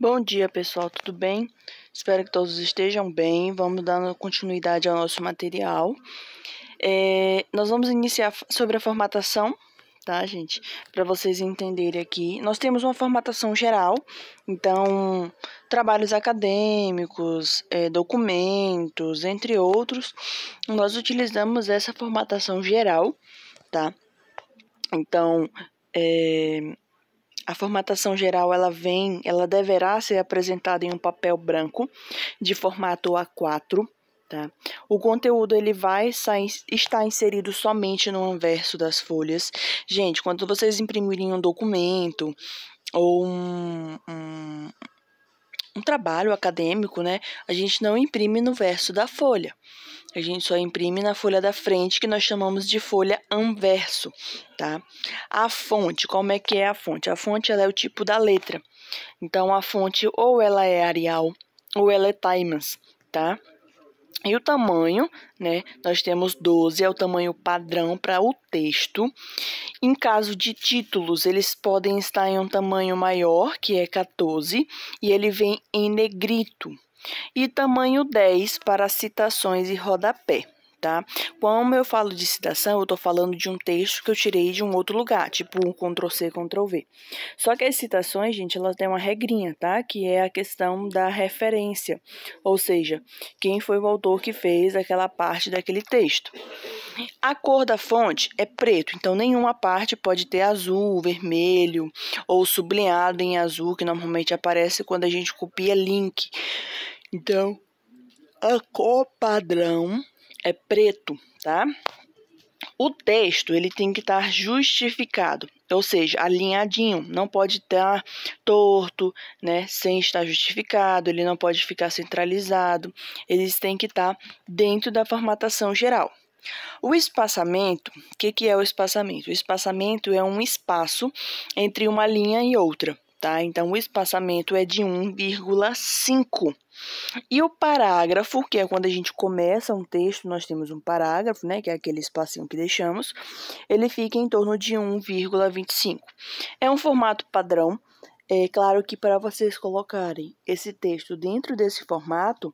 Bom dia, pessoal, tudo bem? Espero que todos estejam bem. Vamos dar continuidade ao nosso material. Nós vamos iniciar sobre a formatação, tá, gente? Para vocês entenderem aqui. Nós temos uma formatação geral, então, trabalhos acadêmicos, documentos, entre outros. Nós utilizamos essa formatação geral, tá? Então, a formatação geral, ela deverá ser apresentada em um papel branco de formato A4, tá? O conteúdo ele vai estar inserido somente no anverso das folhas. Gente, quando vocês imprimirem um documento ou um trabalho acadêmico, né? A gente não imprime no verso da folha. A gente só imprime na folha da frente, que nós chamamos de folha anverso, tá? A fonte, como é que é a fonte? A fonte, ela é o tipo da letra. Então, a fonte ou ela é Arial ou ela é Times, tá? E o tamanho, né? Nós temos 12, é o tamanho padrão para o texto. Em caso de títulos, eles podem estar em um tamanho maior, que é 14, e ele vem em negrito. E tamanho 10 para citações e rodapé, tá? Como eu falo de citação, eu estou falando de um texto que eu tirei de um outro lugar, tipo um Ctrl+C, Ctrl+V. Só que as citações, gente, elas têm uma regrinha, tá? Que é a questão da referência, ou seja, quem foi o autor que fez aquela parte daquele texto. A cor da fonte é preto, então nenhuma parte pode ter azul, vermelho ou sublinhado em azul, que normalmente aparece quando a gente copia link. Então, a cor padrão é preto, tá? O texto, ele tem que estar justificado, ou seja, alinhadinho, não pode estar torto, né, sem estar justificado, ele não pode ficar centralizado, eles têm que estar dentro da formatação geral. O espaçamento, o que é o espaçamento? O espaçamento é um espaço entre uma linha e outra, tá? Então, o espaçamento é de 1,5. E o parágrafo, que é quando a gente começa um texto, nós temos um parágrafo, né, que é aquele espacinho que deixamos, ele fica em torno de 1,25. É um formato padrão. É claro que para vocês colocarem esse texto dentro desse formato,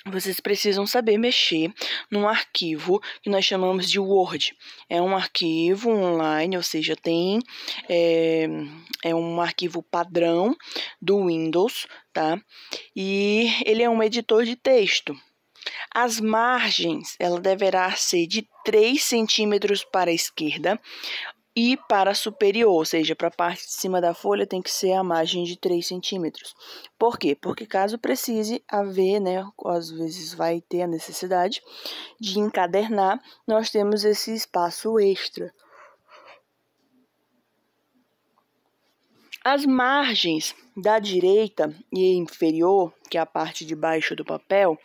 vocês precisam saber mexer num arquivo que nós chamamos de Word. É um arquivo online, ou seja, é um arquivo padrão do Windows, tá? E ele é um editor de texto. As margens, ela deverá ser de 3 centímetros para a esquerda e para a superior, ou seja, para a parte de cima da folha tem que ser a margem de 3 centímetros. Por quê? Porque caso precise haver, né, às vezes vai ter a necessidade de encadernar, nós temos esse espaço extra. As margens da direita e inferior, que é a parte de baixo do papel,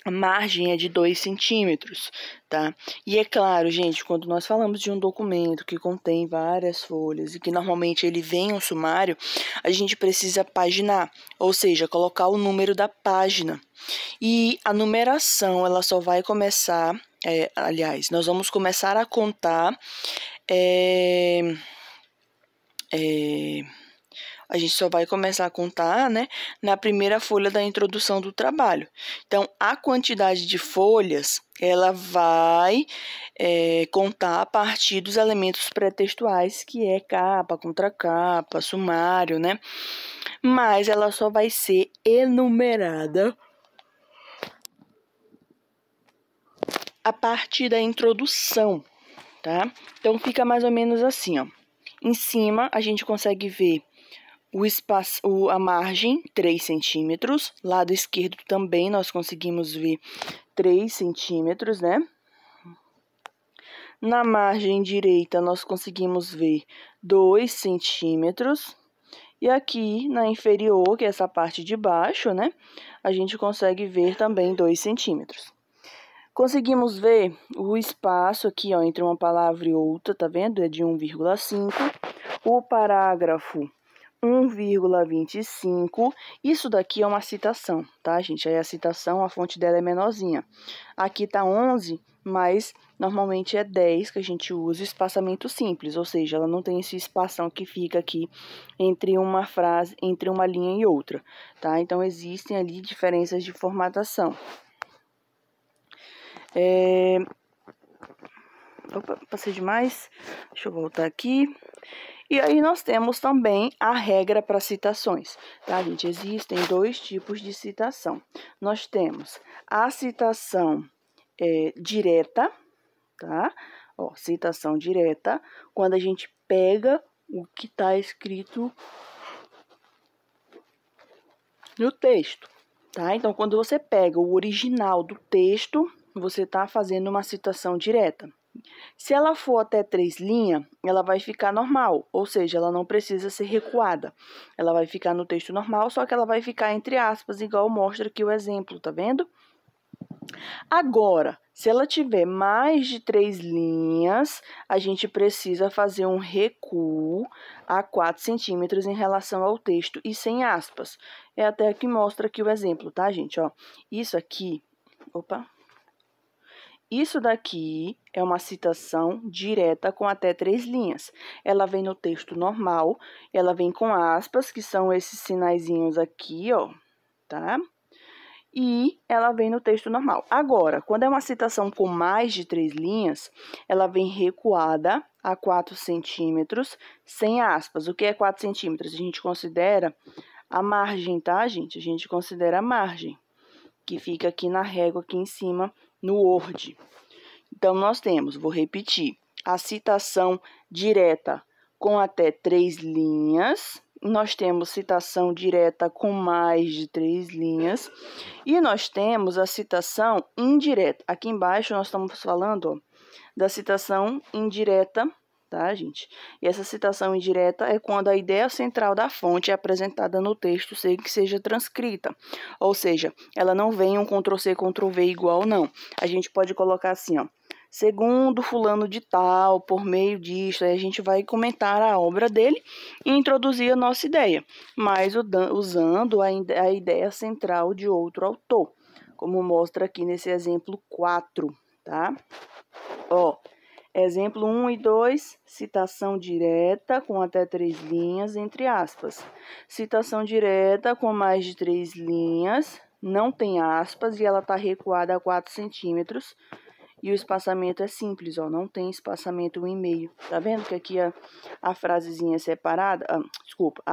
a margem é de 2 centímetros, tá? E é claro, gente, quando nós falamos de um documento que contém várias folhas e que normalmente ele vem um sumário, a gente precisa paginar, ou seja, colocar o número da página. E a numeração, ela só vai começar, aliás, nós vamos começar a contar, a gente só vai começar a contar, né, na primeira folha da introdução do trabalho. Então, a quantidade de folhas, ela vai contar a partir dos elementos pré-textuais, que é capa, contracapa, sumário, né? Mas ela só vai ser enumerada a partir da introdução, tá? Então, fica mais ou menos assim, ó. Em cima, a gente consegue ver o espaço, a margem, 3 centímetros. Lado esquerdo também nós conseguimos ver 3 centímetros, né? Na margem direita, nós conseguimos ver 2 centímetros. E aqui, na inferior, que é essa parte de baixo, né? A gente consegue ver também 2 centímetros. Conseguimos ver o espaço aqui, ó, entre uma palavra e outra, tá vendo? É de 1,5. O parágrafo 1,25. Isso daqui é uma citação, tá, gente? Aí a citação, a fonte dela é menorzinha. Aqui tá 11, mas normalmente é 10 que a gente usa espaçamento simples, ou seja, ela não tem esse espação que fica aqui entre uma frase, entre uma linha e outra, tá? Então, existem ali diferenças de formatação. Opa, passei demais. Deixa eu voltar aqui. E aí nós temos também a regra para citações, tá, gente? Existem dois tipos de citação. Nós temos a citação direta, tá? Ó, citação direta, quando a gente pega o que está escrito no texto, tá? Então, quando você pega o original do texto, você está fazendo uma citação direta. Se ela for até 3 linhas, ela vai ficar normal, ou seja, ela não precisa ser recuada. Ela vai ficar no texto normal, só que ela vai ficar entre aspas, igual mostra aqui o exemplo, tá vendo? Agora, se ela tiver mais de 3 linhas, a gente precisa fazer um recuo a 4 centímetros em relação ao texto e sem aspas. É até aqui mostra aqui o exemplo, tá, gente? Ó, isso aqui, opa... Isso daqui é uma citação direta com até 3 linhas. Ela vem no texto normal, ela vem com aspas, que são esses sinaizinhos aqui, ó, tá? E ela vem no texto normal. Agora, quando é uma citação com mais de 3 linhas, ela vem recuada a 4 centímetros, sem aspas. O que é 4 centímetros? A gente considera a margem, tá, gente? A gente considera a margem, que fica aqui na régua, aqui em cima, no Word. Então, nós temos, vou repetir, a citação direta com até 3 linhas, nós temos citação direta com mais de 3 linhas, e nós temos a citação indireta. Aqui embaixo nós estamos falando, ó, da citação indireta, tá, gente? E essa citação indireta é quando a ideia central da fonte é apresentada no texto sem que seja transcrita. Ou seja, ela não vem um Ctrl+C, Ctrl+V igual, não. A gente pode colocar assim, ó. Segundo fulano de tal, por meio disso, aí a gente vai comentar a obra dele e introduzir a nossa ideia, mas usando a ideia central de outro autor, como mostra aqui nesse exemplo 4, tá? Ó, exemplo 1 e 2, citação direta com até 3 linhas, entre aspas. Citação direta com mais de 3 linhas, não tem aspas e ela está recuada a 4 centímetros. E o espaçamento é simples, ó, não tem espaçamento 1,5. Tá vendo que aqui a frasezinha é separada? Desculpa,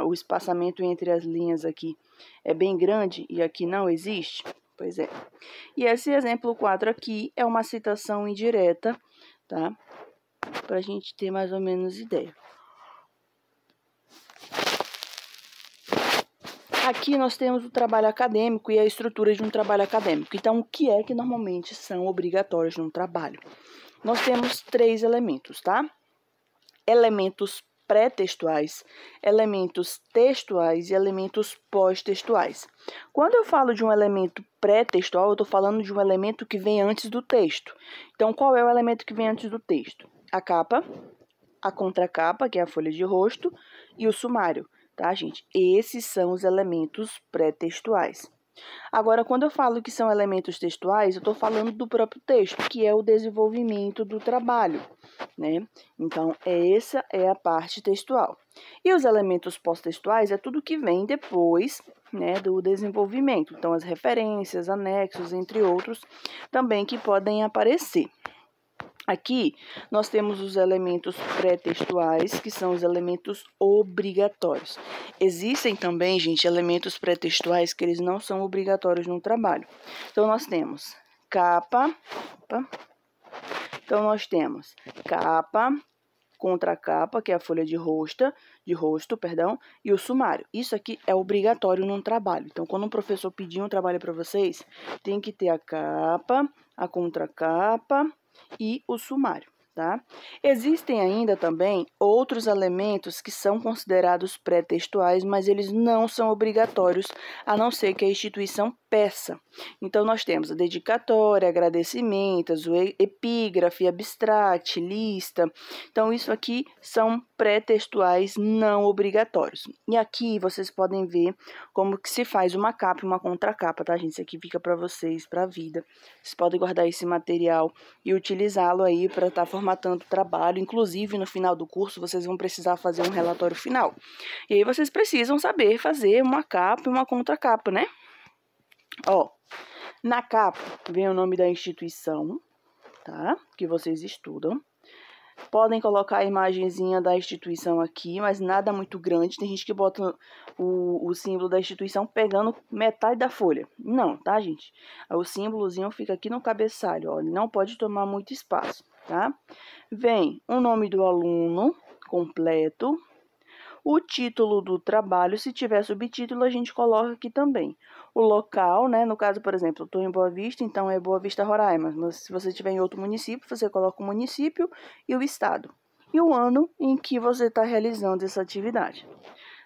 o espaçamento entre as linhas aqui é bem grande e aqui não existe? Pois é. E esse exemplo 4 aqui é uma citação indireta, tá? Pra gente ter mais ou menos ideia. Aqui nós temos o trabalho acadêmico e a estrutura de um trabalho acadêmico. Então, o que é que normalmente são obrigatórios num trabalho? Nós temos 3 elementos, tá? Elementos pré-textuais, elementos textuais e elementos pós-textuais. Quando eu falo de um elemento pré-textual, eu estou falando de um elemento que vem antes do texto. Então, qual é o elemento que vem antes do texto? A capa, a contracapa, que é a folha de rosto, e o sumário. Tá, gente? Esses são os elementos pré-textuais. Agora, quando eu falo que são elementos textuais, eu estou falando do próprio texto, que é o desenvolvimento do trabalho, né? Então, essa é a parte textual. E os elementos pós-textuais é tudo que vem depois, né, do desenvolvimento. Então, as referências, anexos, entre outros, também que podem aparecer. Aqui, nós temos os elementos pré-textuais, que são os elementos obrigatórios. Existem também, gente, elementos pré-textuais que eles não são obrigatórios no trabalho. Então, nós temos capa, contracapa, que é a folha de rosto, e o sumário. Isso aqui é obrigatório num trabalho. Então, quando um professor pedir um trabalho para vocês, tem que ter a capa, a contracapa e o sumário, tá? Existem ainda também outros elementos que são considerados pré-textuais, mas eles não são obrigatórios, a não ser que a instituição peça. Então, nós temos a dedicatória, agradecimentos, o epígrafe, abstract, lista. Então, isso aqui são pré-textuais não obrigatórios. E aqui vocês podem ver como que se faz uma capa e uma contracapa, tá, gente? Isso aqui fica para vocês, para a vida. Vocês podem guardar esse material e utilizá-lo aí para estar formatando o trabalho. Inclusive, no final do curso, vocês vão precisar fazer um relatório final. E aí, vocês precisam saber fazer uma capa e uma contracapa, né? Ó, na capa vem o nome da instituição, tá? Que vocês estudam. Podem colocar a imagenzinha da instituição aqui, mas nada muito grande. Tem gente que bota o símbolo da instituição pegando metade da folha. Não, tá, gente? O símbolozinho fica aqui no cabeçalho, ó. Ele não pode tomar muito espaço, tá? Vem o nome do aluno completo. O título do trabalho, se tiver subtítulo, a gente coloca aqui também. O local, né? No caso, por exemplo, eu estou em Boa Vista, então é Boa Vista, Roraima. Mas se você estiver em outro município, você coloca o município e o estado. E o ano em que você está realizando essa atividade.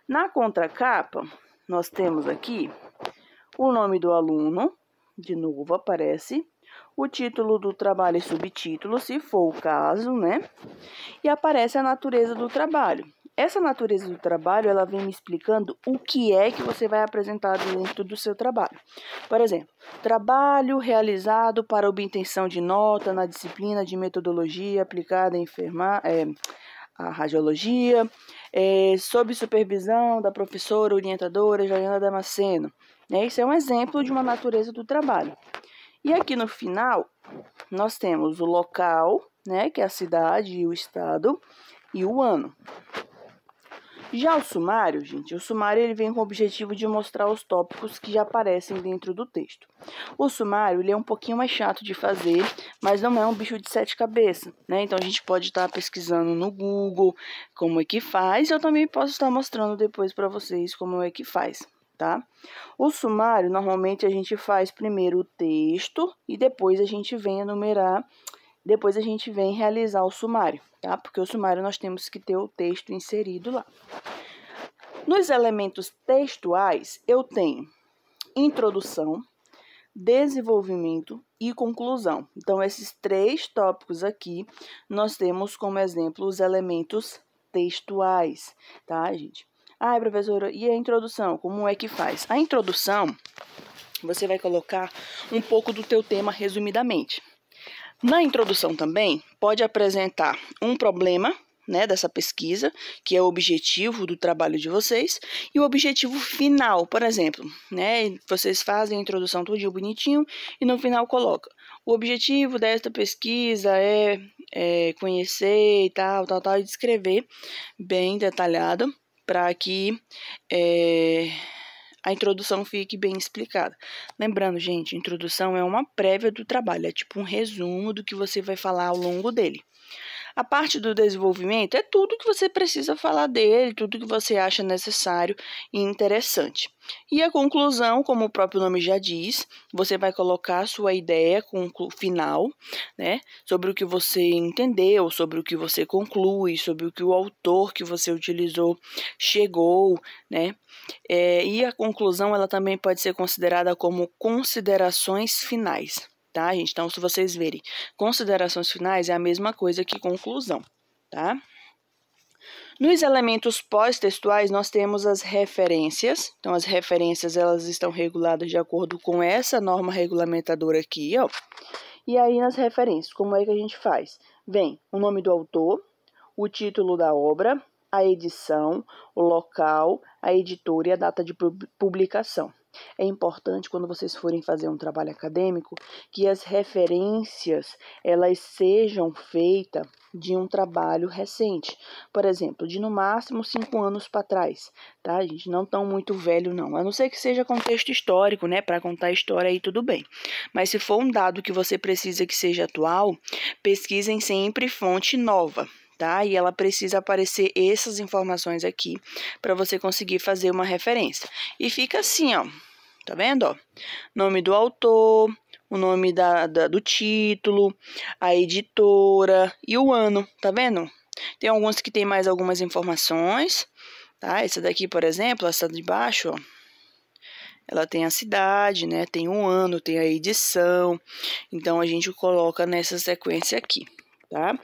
Na contracapa, nós temos aqui o nome do aluno, de novo aparece, o título do trabalho e subtítulo, se for o caso, né? E aparece a natureza do trabalho. Essa natureza do trabalho, ela vem me explicando o que é que você vai apresentar dentro do seu trabalho. Por exemplo, trabalho realizado para obtenção de nota na disciplina de metodologia aplicada em a radiologia, sob supervisão da professora orientadora Joana Damasceno. Esse é um exemplo de uma natureza do trabalho. E aqui no final, nós temos o local, né, que é a cidade e o estado, e o ano. Já o sumário, gente, o sumário ele vem com o objetivo de mostrar os tópicos que já aparecem dentro do texto. O sumário ele é um pouquinho mais chato de fazer, mas não é um bicho de 7 cabeças, né? Então a gente pode estar pesquisando no Google como é que faz, eu também posso estar mostrando depois para vocês como é que faz, tá? O sumário, normalmente a gente faz primeiro o texto e depois a gente vem enumerar, depois a gente vem realizar o sumário, tá? Porque o sumário nós temos que ter o texto inserido lá. Nos elementos textuais, eu tenho introdução, desenvolvimento e conclusão. Então, esses 3 tópicos aqui, nós temos como exemplo os elementos textuais, tá, gente? Ah, professora, e a introdução? Como é que faz? A introdução, você vai colocar um pouco do teu tema resumidamente. Na introdução também, pode apresentar um problema, né, dessa pesquisa, que é o objetivo do trabalho de vocês, e o objetivo final, por exemplo, né, vocês fazem a introdução tudo bonitinho e no final coloca: o objetivo desta pesquisa é conhecer e tal, e descrever bem detalhado para que a introdução fique bem explicada. Lembrando, gente, a introdução é uma prévia do trabalho, é tipo um resumo do que você vai falar ao longo dele. A parte do desenvolvimento é tudo que você precisa falar dele, tudo que você acha necessário e interessante. E a conclusão, como o próprio nome já diz, você vai colocar a sua ideia final, né, sobre o que você entendeu, sobre o que você conclui, sobre o que o autor que você utilizou chegou, né? E a conclusão, ela também pode ser considerada como considerações finais. Tá, gente? Então, se vocês verem, considerações finais é a mesma coisa que conclusão, tá? Nos elementos pós-textuais, nós temos as referências. Então, as referências, elas estão reguladas de acordo com essa norma regulamentadora aqui, ó. E aí, nas referências, como é que a gente faz? Vem o nome do autor, o título da obra, a edição, o local, a editora e a data de publicação. É importante, quando vocês forem fazer um trabalho acadêmico, que as referências elas sejam feitas de um trabalho recente. Por exemplo, de no máximo 5 anos para trás, tá, gente? Não tão muito velho, não. A não ser que seja contexto histórico, né? Para contar a história aí, tudo bem. Mas se for um dado que você precisa que seja atual, pesquisem sempre fonte nova. Tá? E ela precisa aparecer essas informações aqui para você conseguir fazer uma referência. E fica assim, ó, tá vendo? Ó? Nome do autor, o nome do título, a editora e o ano, tá vendo? Tem alguns que tem mais algumas informações, tá? Essa daqui, por exemplo, essa de baixo, ó, ela tem a cidade, né? Tem o ano, tem a edição. Então, a gente coloca nessa sequência aqui, tá?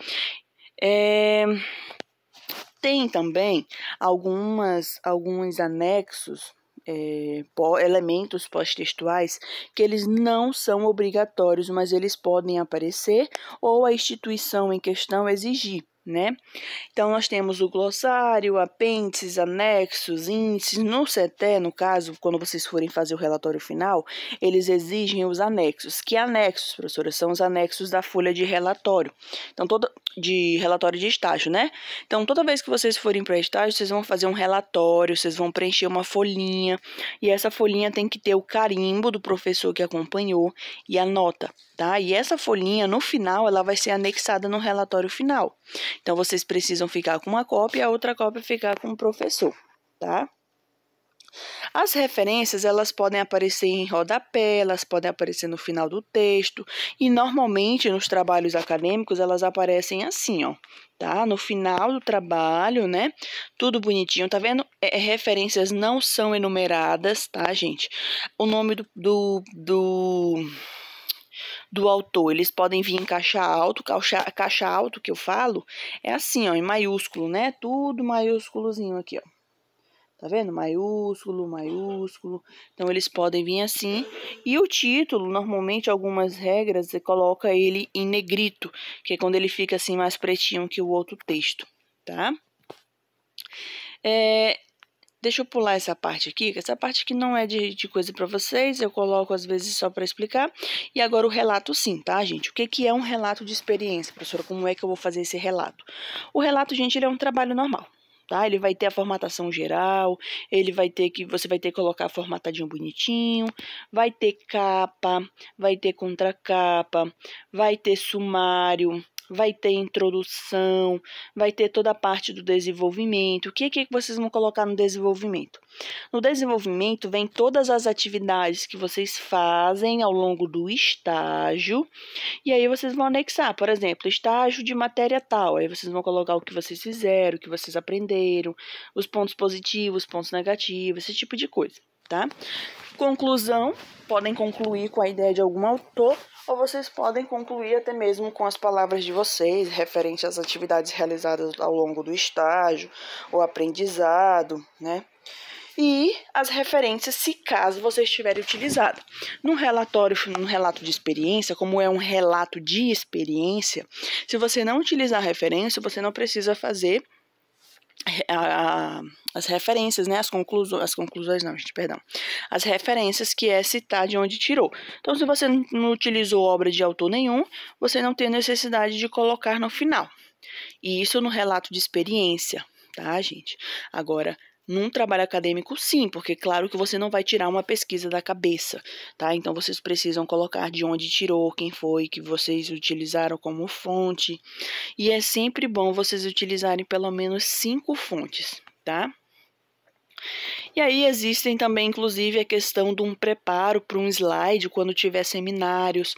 Tem também alguns anexos, elementos pós-textuais que eles não são obrigatórios, mas eles podem aparecer ou a instituição em questão exigir, né? Então, nós temos o glossário, apêndices, anexos, índices. No CETE, no caso, quando vocês forem fazer o relatório final, eles exigem os anexos. Que anexos, professora? São os anexos da folha de relatório. Então, de relatório de estágio, né? Então, toda vez que vocês forem para estágio, vocês vão fazer um relatório, vocês vão preencher uma folhinha, e essa folhinha tem que ter o carimbo do professor que acompanhou e a nota, tá? E essa folhinha, no final, ela vai ser anexada no relatório final. Então, vocês precisam ficar com uma cópia e a outra cópia ficar com o professor, tá? As referências, elas podem aparecer em rodapé, elas podem aparecer no final do texto, e normalmente nos trabalhos acadêmicos elas aparecem assim, ó, tá? No final do trabalho, né? Tudo bonitinho, tá vendo? Referências não são enumeradas, tá, gente? O nome do autor, eles podem vir em caixa alto que eu falo, é assim, ó, em maiúsculo, né? Tudo maiúsculozinho aqui, ó. Tá vendo? Maiúsculo, maiúsculo. Então, eles podem vir assim. E o título, normalmente, algumas regras, você coloca ele em negrito, que é quando ele fica assim mais pretinho que o outro texto, tá? Deixa eu pular essa parte aqui, que essa parte aqui não é de coisa para vocês, eu coloco às vezes só para explicar. E agora o relato sim, tá, gente? O que é um relato de experiência, professora? Como é que eu vou fazer esse relato? O relato, gente, ele é um trabalho normal, tá? Ele vai ter a formatação geral, você vai ter que colocar formatadinho bonitinho, vai ter capa, vai ter contracapa, vai ter sumário, vai ter introdução, vai ter toda a parte do desenvolvimento. O que vocês vão colocar no desenvolvimento? No desenvolvimento vem todas as atividades que vocês fazem ao longo do estágio, e aí vocês vão anexar, por exemplo, estágio de matéria tal, aí vocês vão colocar o que vocês fizeram, o que vocês aprenderam, os pontos positivos, pontos negativos, esse tipo de coisa, tá? Conclusão, podem concluir com a ideia de algum autor, ou vocês podem concluir até mesmo com as palavras de vocês, referente às atividades realizadas ao longo do estágio, o aprendizado, né? E as referências, se caso vocês tiverem utilizado. Num relato de experiência, como é um relato de experiência, se você não utilizar a referência, você não precisa fazer as referências, né, as conclusões não, gente, perdão, as referências que é citar de onde tirou. Então, se você não utilizou obra de autor nenhum, você não tem necessidade de colocar no final. E isso no relato de experiência, tá, gente? Agora, num trabalho acadêmico, sim, porque claro que você não vai tirar uma pesquisa da cabeça, tá? Então, vocês precisam colocar de onde tirou, quem foi que vocês utilizaram como fonte. E é sempre bom vocês utilizarem pelo menos 5 fontes, tá? E aí existem também, inclusive, a questão de um preparo para um slide quando tiver seminários,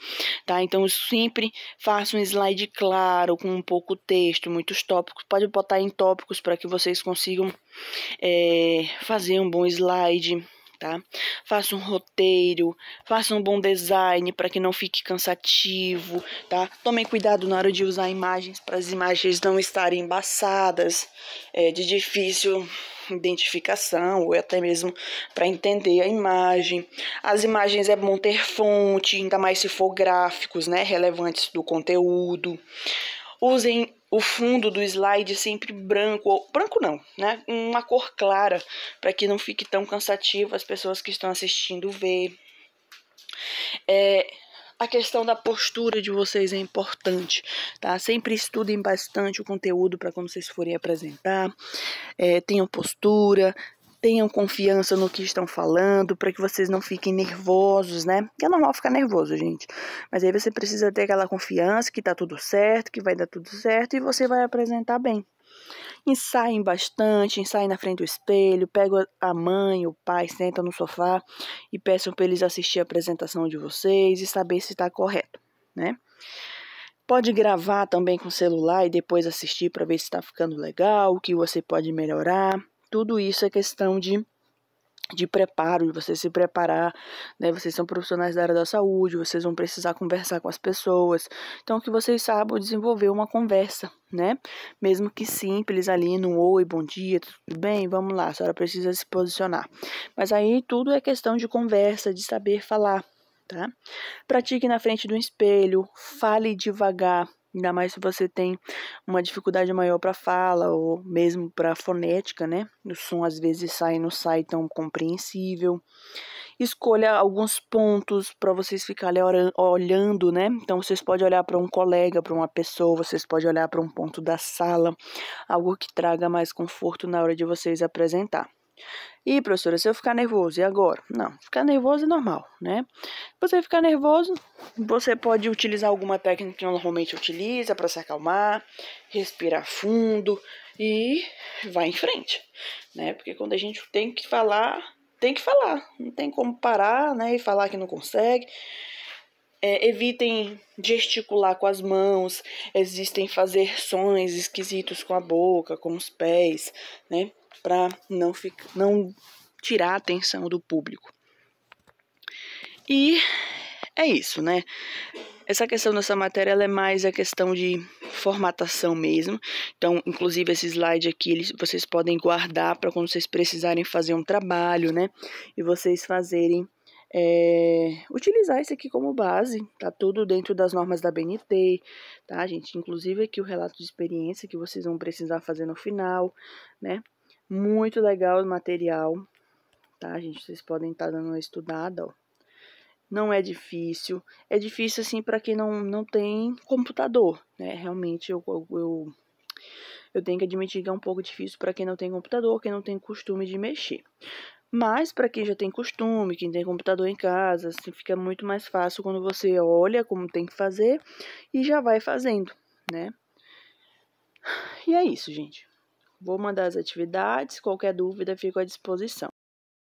tá? Então, eu sempre faço um slide claro, com um pouco texto, muitos tópicos. Pode botar em tópicos para que vocês consigam fazer um bom slide, tá? Faça um roteiro, faça um bom design para que não fique cansativo, tá? Tomem cuidado na hora de usar imagens, para as imagens não estarem embaçadas, de difícil identificação, ou até mesmo para entender a imagem. As imagens é bom ter fonte, ainda mais se for gráficos, né, relevantes do conteúdo. Usem o fundo do slide sempre branco não, né, uma cor clara, para que não fique tão cansativo as pessoas que estão assistindo ver. A questão da postura de vocês é importante, tá? Sempre estudem bastante o conteúdo para quando vocês forem apresentar. Tenham postura, tenham confiança no que estão falando, para que vocês não fiquem nervosos, né? Que é normal ficar nervoso, gente. Mas aí você precisa ter aquela confiança que tá tudo certo, que vai dar tudo certo e você vai apresentar bem, Ensaiem bastante, ensaiem na frente do espelho, pega a mãe, o pai, senta no sofá e peçam para eles assistir a apresentação de vocês e saber se está correto, né? Pode gravar também com o celular e depois assistir para ver se está ficando legal, o que você pode melhorar. Tudo isso é questão de preparo, de você se preparar, né? Vocês são profissionais da área da saúde, vocês vão precisar conversar com as pessoas. Então, que vocês saibam desenvolver uma conversa, né? Mesmo que simples ali no oi, bom dia, tudo bem? Vamos lá, a senhora precisa se posicionar. Mas aí tudo é questão de conversa, de saber falar, tá? Pratique na frente do espelho, fale devagar. Ainda mais se você tem uma dificuldade maior para fala ou mesmo para fonética, né? O som às vezes não sai tão compreensível. Escolha alguns pontos para vocês ficarem olhando, né? Então vocês podem olhar para um colega, para uma pessoa, vocês podem olhar para um ponto da sala, algo que traga mais conforto na hora de vocês apresentar. E, professora, se eu ficar nervoso, e agora? Não, ficar nervoso é normal, né? Se você ficar nervoso, você pode utilizar alguma técnica que normalmente utiliza para se acalmar, respirar fundo e vai em frente, né? Porque quando a gente tem que falar, não tem como parar, né? E falar que não consegue. Evitem gesticular com as mãos, existem fazer sons esquisitos com a boca, com os pés, né? Para não tirar a atenção do público. E é isso, né? Essa questão dessa matéria ela é mais a questão de formatação mesmo. Então, inclusive, esse slide aqui, vocês podem guardar para quando vocês precisarem fazer um trabalho, né? E vocês fazerem, utilizar isso aqui como base. Tá tudo dentro das normas da BNT, tá, gente? Inclusive aqui o relato de experiência que vocês vão precisar fazer no final, né? Muito legal o material, tá, gente? Vocês podem estar dando uma estudada, ó. Não é difícil assim para quem não tem computador, né? Realmente eu tenho que admitir que é um pouco difícil para quem não tem computador, quem não tem costume de mexer. Mas para quem já tem costume, quem tem computador em casa, assim, fica muito mais fácil quando você olha como tem que fazer e já vai fazendo, né? E é isso, gente. Vou mandar as atividades, qualquer dúvida fico à disposição.